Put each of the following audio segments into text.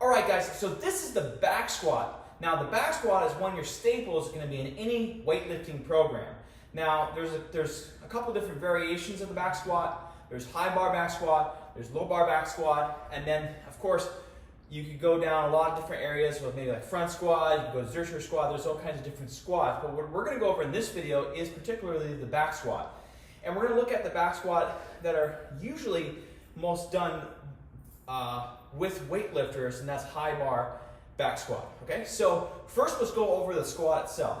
All right, guys, so this is the back squat. Now, the back squat is one of your staples going to be in any weightlifting program. Now, there's a couple different variations of the back squat. There's high bar back squat, there's low bar back squat, and then, of course, you could go down a lot of different areas with maybe like front squat, you can go to Zercher squat, there's all kinds of different squats. But what we're going to go over in this video is particularly the back squat. And we're going to look at the back squat that are usually most done with weightlifters, and that's high bar back squat. Okay, so first let's go over the squat itself.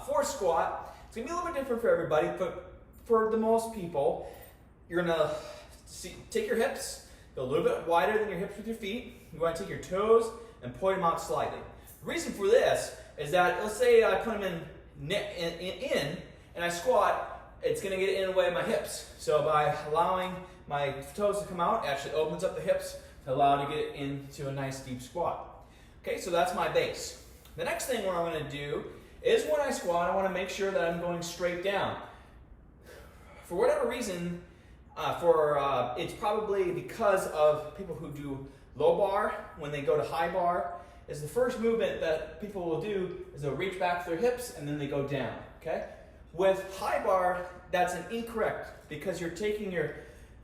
For squat, it's going to be a little bit different for everybody, but for the most people, you're going to take your hips, go a little bit wider than your hips with your feet. You want to take your toes and point them out slightly. The reason for this is that, let's say I put them in and I squat, it's going to get in the way of my hips. So by allowing my toes to come out, it actually opens up the hips to allow to get into a nice deep squat. Okay, so that's my base. The next thing what I'm going to do is when I squat, I want to make sure that I'm going straight down. For whatever reason, it's probably because of people who do low bar, when they go to high bar, is the first movement that people will do is they'll reach back to their hips and then they go down, okay? With high bar, that's an incorrect because you're taking your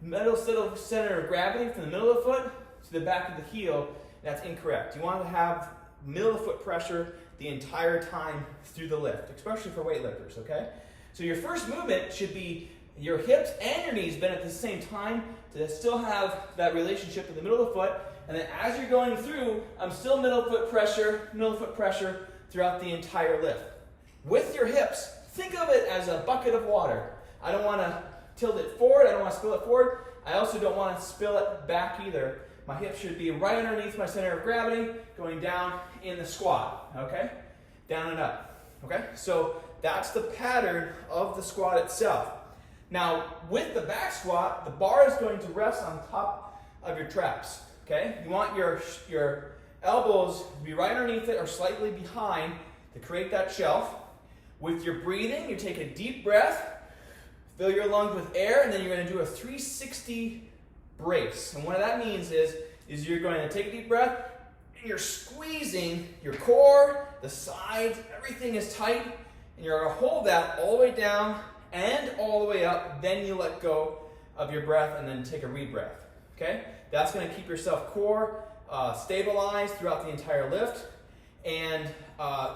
middle center of gravity from the middle of the foot to the back of the heel. That's incorrect. You want to have middle of the foot pressure the entire time through the lift, especially for weightlifters, okay? So your first movement should be your hips and your knees bent at the same time to still have that relationship in the middle of the foot. And then as you're going through, I'm still middle of foot pressure throughout the entire lift. With your hips, think of it as a bucket of water. I don't want to tilt it forward, I don't want to spill it forward. I also don't want to spill it back either. My hips should be right underneath my center of gravity, going down in the squat, okay? Down and up, okay? So that's the pattern of the squat itself. Now, with the back squat, the bar is going to rest on top of your traps, okay? You want your elbows to be right underneath it or slightly behind to create that shelf. With your breathing, you take a deep breath, fill your lungs with air, and then you're going to do a 360 brace. And what that means is you're going to take a deep breath, and you're squeezing your core, the sides, everything is tight, and you're going to hold that all the way down and all the way up, then you let go of your breath and then take a rebreath, okay? That's going to keep yourself core stabilized throughout the entire lift, and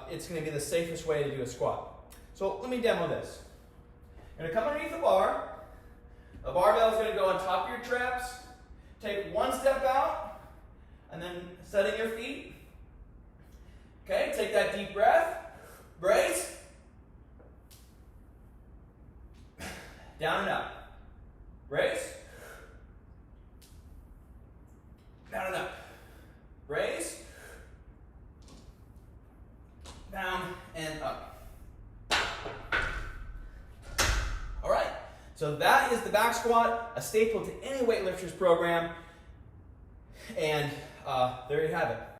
it's going to be the safest way to do a squat. So let me demo this. I'm going to come underneath the bar. A barbell is going to go on top of your traps. Take one step out, and then setting your feet. Okay, take that deep breath. Brace. Down and up. Brace. Down and up. Brace. Down and up. All right. So that is the back squat, a staple to any weightlifter's program. And there you have it.